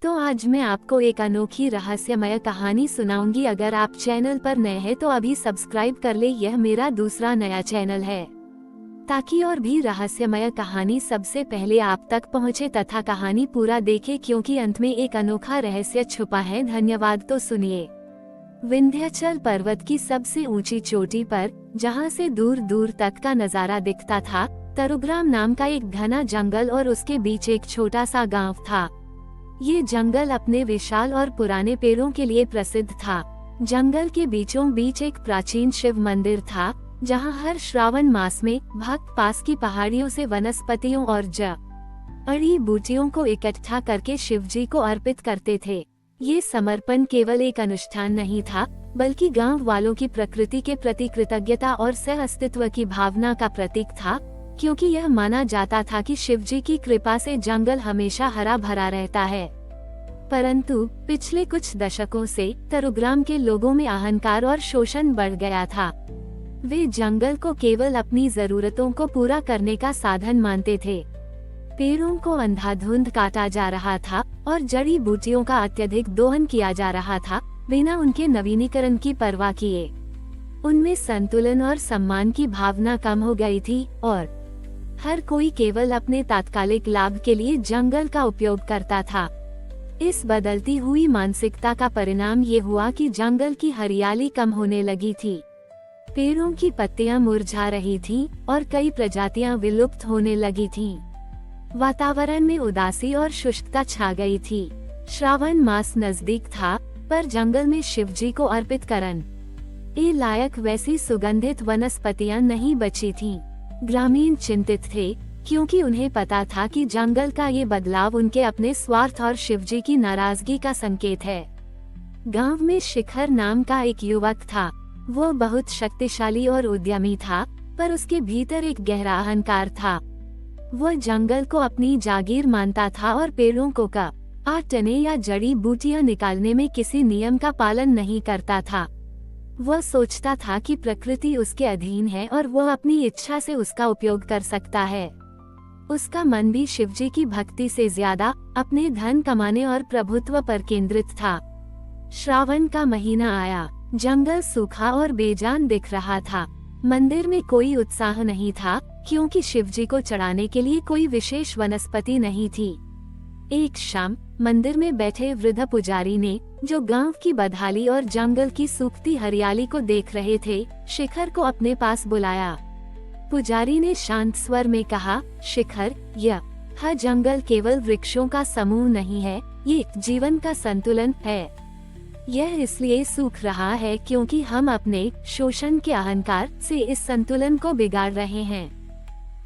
तो आज मैं आपको एक अनोखी रहस्यमय कहानी सुनाऊंगी। अगर आप चैनल पर नए हैं तो अभी सब्सक्राइब कर ले, यह मेरा दूसरा नया चैनल है ताकि और भी रहस्यमय कहानी सबसे पहले आप तक पहुंचे तथा कहानी पूरा देखे, क्योंकि अंत में एक अनोखा रहस्य छुपा है। धन्यवाद। तो सुनिए। विंध्याचल पर्वत की सबसे ऊंची चोटी पर, जहां से दूर दूर तक का नजारा दिखता था, तरुग्राम नाम का एक घना जंगल और उसके बीच एक छोटा सा गांव था। ये जंगल अपने विशाल और पुराने पेड़ों के लिए प्रसिद्ध था। जंगल के बीचों बीच एक प्राचीन शिव मंदिर था, जहां हर श्रावण मास में भक्त पास की पहाड़ियों से वनस्पतियों और जड़ी बूटियों को इकट्ठा करके शिवजी को अर्पित करते थे। ये समर्पण केवल एक अनुष्ठान नहीं था, बल्कि गांव वालों की प्रकृति के प्रति कृतज्ञता और सह अस्तित्व की भावना का प्रतीक था, क्योंकि यह माना जाता था कि शिवजी की कृपा से जंगल हमेशा हरा भरा रहता है। परंतु पिछले कुछ दशकों से तरुग्राम के लोगों में अहंकार और शोषण बढ़ गया था। वे जंगल को केवल अपनी जरूरतों को पूरा करने का साधन मानते थे। पेड़ों को अंधाधुंध काटा जा रहा था और जड़ी बूटियों का अत्यधिक दोहन किया जा रहा था, बिना उनके नवीनीकरण की परवाह किए। उनमें संतुलन और सम्मान की भावना कम हो गई थी और हर कोई केवल अपने तात्कालिक लाभ के लिए जंगल का उपयोग करता था। इस बदलती हुई मानसिकता का परिणाम ये हुआ कि जंगल की हरियाली कम होने लगी थी। पेड़ों की पत्तियां मुरझा रही थीं और कई प्रजातियां विलुप्त होने लगी थीं। वातावरण में उदासी और शुष्कता छा गई थी। श्रावण मास नजदीक था, पर जंगल में शिवजी को अर्पित करने लायक वैसी सुगंधित वनस्पतियां नहीं बची थीं। ग्रामीण चिंतित थे, क्योंकि उन्हें पता था कि जंगल का ये बदलाव उनके अपने स्वार्थ और शिवजी की नाराजगी का संकेत है। गांव में शिखर नाम का एक युवक था। वो बहुत शक्तिशाली और उद्यमी था, पर उसके भीतर एक गहरा अहंकार था। वह जंगल को अपनी जागीर मानता था और पेड़ों को काटने या जड़ी बूटियां निकालने में किसी नियम का पालन नहीं करता था। वह सोचता था कि प्रकृति उसके अधीन है और वह अपनी इच्छा से उसका उपयोग कर सकता है। उसका मन भी शिवजी की भक्ति से ज्यादा अपने धन कमाने और प्रभुत्व पर केंद्रित था। श्रावण का महीना आया। जंगल सूखा और बेजान दिख रहा था। मंदिर में कोई उत्साह नहीं था, क्योंकि शिवजी को चढ़ाने के लिए कोई विशेष वनस्पति नहीं थी। एक शाम मंदिर में बैठे वृद्ध पुजारी ने, जो गांव की बदहाली और जंगल की सूखती हरियाली को देख रहे थे, शिखर को अपने पास बुलाया। पुजारी ने शांत स्वर में कहा, शिखर, यह जंगल केवल वृक्षों का समूह नहीं है, ये जीवन का संतुलन है। यह इसलिए सूख रहा है क्योंकि हम अपने शोषण के अहंकार से इस संतुलन को बिगाड़ रहे हैं।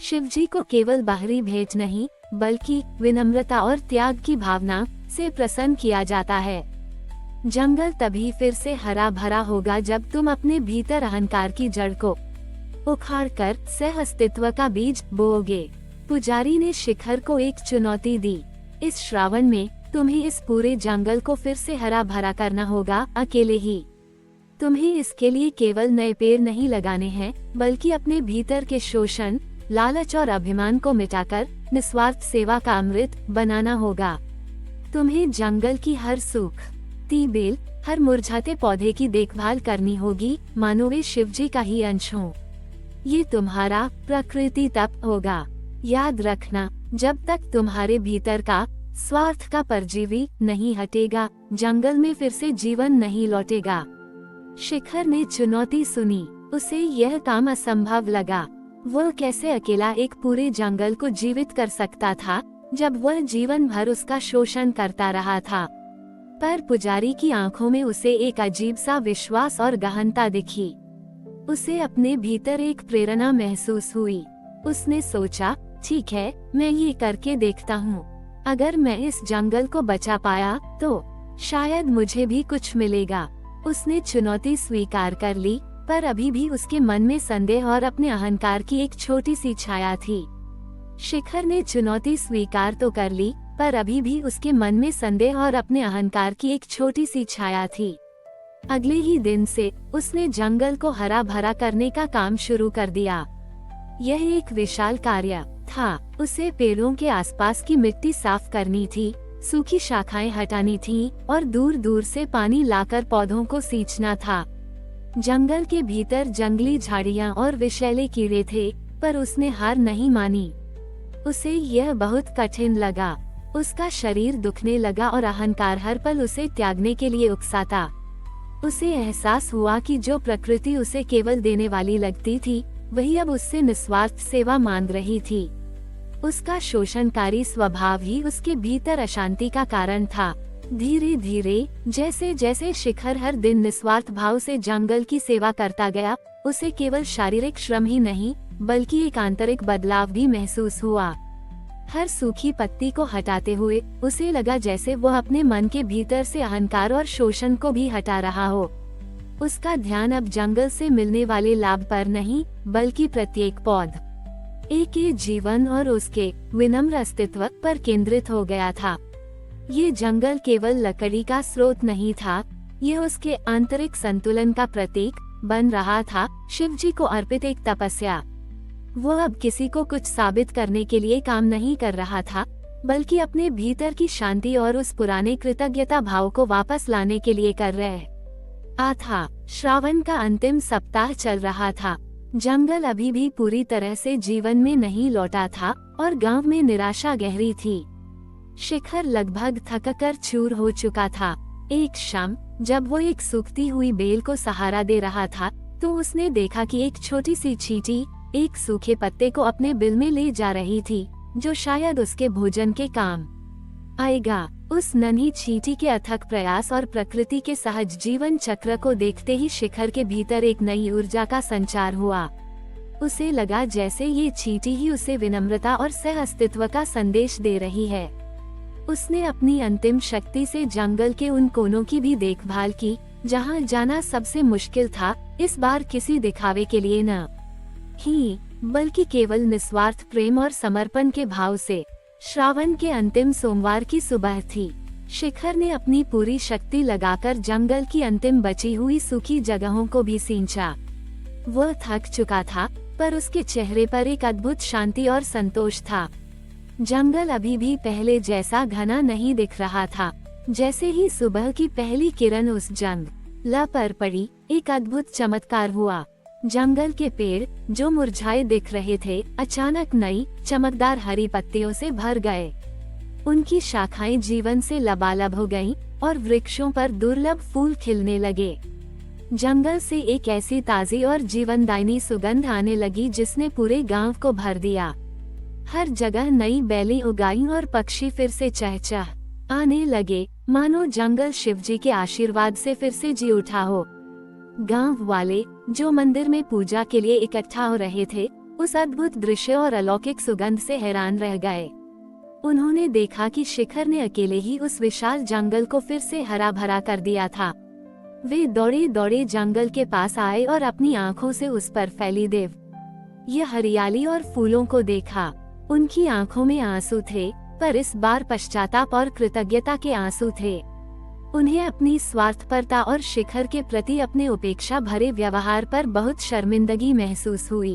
शिवजी को केवल बाहरी भेंट नहीं, बल्कि विनम्रता और त्याग की भावना से प्रसन्न किया जाता है। जंगल तभी फिर से हरा भरा होगा जब तुम अपने भीतर अहंकार की जड़ को उखाड़कर सह अस्तित्व का बीज बोओगे। पुजारी ने शिखर को एक चुनौती दी। इस श्रावण में तुम्हें इस पूरे जंगल को फिर से हरा भरा करना होगा, अकेले ही। तुम्हें इसके लिए केवल नए पेड़ नहीं लगाने हैं, बल्कि अपने भीतर के शोषण, लालच और अभिमान को मिटाकर निस्वार्थ सेवा का अमृत बनाना होगा। तुम्हें जंगल की हर सूखती बेल, हर मुरझाते पौधे की देखभाल करनी होगी, मानो वे शिवजी का ही अंश हों। ये तुम्हारा प्रकृति तप होगा। याद रखना, जब तक तुम्हारे भीतर का स्वार्थ का परजीवी नहीं हटेगा, जंगल में फिर से जीवन नहीं लौटेगा। शिखर ने चुनौती सुनी। उसे यह काम असंभव लगा। वह कैसे अकेला एक पूरे जंगल को जीवित कर सकता था, जब वह जीवन भर उसका शोषण करता रहा था। पर पुजारी की आंखों में उसे एक अजीब सा विश्वास और गहनता दिखी। उसे अपने भीतर एक प्रेरणा महसूस हुई। उसने सोचा, ठीक है, मैं ये करके देखता हूँ। अगर मैं इस जंगल को बचा पाया तो शायद मुझे भी कुछ मिलेगा। उसने चुनौती स्वीकार कर ली, पर अभी भी उसके मन में संदेह और अपने अहंकार की एक छोटी सी छाया थी। शिखर ने चुनौती स्वीकार तो कर ली, पर अभी भी उसके मन में संदेह और अपने अहंकार की एक छोटी सी छाया थी। अगले ही दिन से उसने जंगल को हरा भरा करने का काम शुरू कर दिया। यह एक विशाल कार्य था। उसे पेड़ों के आसपास की मिट्टी साफ करनी थी, सूखी शाखाएं हटानी थीं और दूर दूर से पानी लाकर पौधों को सींचना था। जंगल के भीतर जंगली झाड़ियां और विषैले कीड़े थे, पर उसने हार नहीं मानी। उसे यह बहुत कठिन लगा। उसका शरीर दुखने लगा और अहंकार हर पल उसे त्यागने के लिए उकसाता। उसे एहसास हुआ कि जो प्रकृति उसे केवल देने वाली लगती थी, वही अब उससे निस्वार्थ सेवा मांग रही थी। उसका शोषणकारी स्वभाव ही उसके भीतर अशांति का कारण था। धीरे धीरे जैसे जैसे शिखर हर दिन निस्वार्थ भाव से जंगल की सेवा करता गया, उसे केवल शारीरिक श्रम ही नहीं बल्कि एक आंतरिक बदलाव भी महसूस हुआ। हर सूखी पत्ती को हटाते हुए उसे लगा जैसे वो अपने मन के भीतर से अहंकार और शोषण को भी हटा रहा हो। उसका ध्यान अब जंगल से मिलने वाले लाभ पर नहीं बल्कि प्रत्येक पौध, एक जीवन और उसके विनम्र अस्तित्व पर केंद्रित हो गया था। ये जंगल केवल लकड़ी का स्रोत नहीं था, यह उसके आंतरिक संतुलन का प्रतीक बन रहा था, शिवजी को अर्पित एक तपस्या। वो अब किसी को कुछ साबित करने के लिए काम नहीं कर रहा था, बल्कि अपने भीतर की शांति और उस पुराने कृतज्ञता भाव को वापस लाने के लिए कर रहा था। श्रावण का अंतिम सप्ताह चल रहा था। जंगल अभी भी पूरी तरह से जीवन में नहीं लौटा था और गांव में निराशा गहरी थी। शिखर लगभग थककर चूर हो चुका था। एक शाम जब वो एक सूखती हुई बेल को सहारा दे रहा था, तो उसने देखा कि एक छोटी सी चींटी एक सूखे पत्ते को अपने बिल में ले जा रही थी, जो शायद उसके भोजन के काम आएगा। उस नन्ही चींटी के अथक प्रयास और प्रकृति के सहज जीवन चक्र को देखते ही शिखर के भीतर एक नई ऊर्जा का संचार हुआ। उसे लगा जैसे ये चींटी ही उसे विनम्रता और सह अस्तित्व का संदेश दे रही है। उसने अपनी अंतिम शक्ति से जंगल के उन कोनों की भी देखभाल की जहां जाना सबसे मुश्किल था, इस बार किसी दिखावे के लिए न ही बल्कि केवल निस्वार्थ प्रेम और समर्पण के भाव से। श्रावण के अंतिम सोमवार की सुबह थी। शिखर ने अपनी पूरी शक्ति लगाकर जंगल की अंतिम बची हुई सूखी जगहों को भी सींचा। वह थक चुका था, पर उसके चेहरे पर एक अद्भुत शांति और संतोष था। जंगल अभी भी पहले जैसा घना नहीं दिख रहा था। जैसे ही सुबह की पहली किरण उस जंगल पर पड़ी, एक अद्भुत चमत्कार हुआ। जंगल के पेड़ जो मुरझाए दिख रहे थे, अचानक नई चमकदार हरी पत्तियों से भर गए। उनकी शाखाएं जीवन से लबालब हो गईं और वृक्षों पर दुर्लभ फूल खिलने लगे। जंगल से एक ऐसी ताजी और जीवनदायिनी सुगंध आने लगी जिसने पूरे गांव को भर दिया। हर जगह नई बेलें उगाई और पक्षी फिर से चहचह आने लगे, मानो जंगल शिवजी के आशीर्वाद से फिर से जी उठा हो। गांव वाले जो मंदिर में पूजा के लिए इकट्ठा हो रहे थे, उस अद्भुत दृश्य और अलौकिक सुगंध से हैरान रह गए। उन्होंने देखा कि शिखर ने अकेले ही उस विशाल जंगल को फिर से हरा भरा कर दिया था। वे दौड़े दौड़े जंगल के पास आए और अपनी आंखों से उस पर फैली यह हरियाली और फूलों को देखा। उनकी आंखों में आंसू थे, पर इस बार पश्चाताप और कृतज्ञता के आंसू थे। उन्हें अपनी स्वार्थपरता और शिखर के प्रति अपने उपेक्षा भरे व्यवहार पर बहुत शर्मिंदगी महसूस हुई।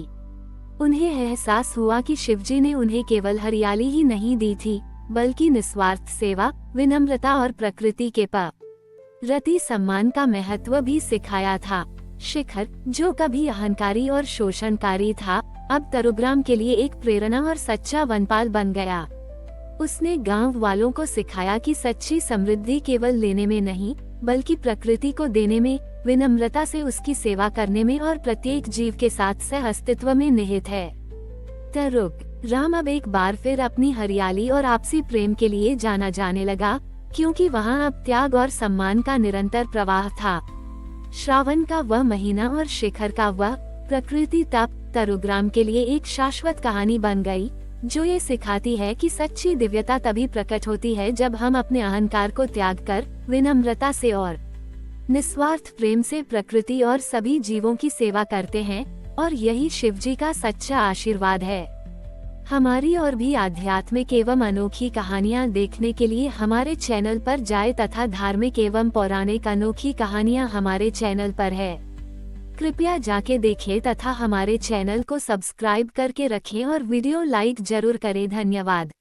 उन्हें एहसास हुआ कि शिवजी ने उन्हें केवल हरियाली ही नहीं दी थी, बल्कि निस्वार्थ सेवा, विनम्रता और प्रकृति के प्रति सम्मान का महत्व भी सिखाया था। शिखर जो कभी अहंकारी और शोषणकारी था, अब तरुग्राम के लिए एक प्रेरणा और सच्चा वनपाल बन गया। उसने गांव वालों को सिखाया कि सच्ची समृद्धि केवल लेने में नहीं, बल्कि प्रकृति को देने में, विनम्रता से उसकी सेवा करने में और प्रत्येक जीव के साथ सह अस्तित्व में निहित है। तरुग्राम अब एक बार फिर अपनी हरियाली और आपसी प्रेम के लिए जाना जाने लगा, क्योंकि वहां अब त्याग और सम्मान का निरंतर प्रवाह था। श्रावण का वह महीना और शिखर का वह प्रकृति तप तरुग्राम के लिए एक शाश्वत कहानी बन गई, जो ये सिखाती है कि सच्ची दिव्यता तभी प्रकट होती है जब हम अपने अहंकार को त्याग कर विनम्रता से और निस्वार्थ प्रेम से प्रकृति और सभी जीवों की सेवा करते हैं, और यही शिवजी का सच्चा आशीर्वाद है। हमारी और भी आध्यात्मिक एवं अनोखी कहानियाँ देखने के लिए हमारे चैनल पर जाएं तथा धार्मिक एवं पौराणिक अनोखी कहानियाँ हमारे चैनल पर है। कृपया जाके देखें तथा हमारे चैनल को सब्सक्राइब करके रखें और वीडियो लाइक जरूर करें। धन्यवाद।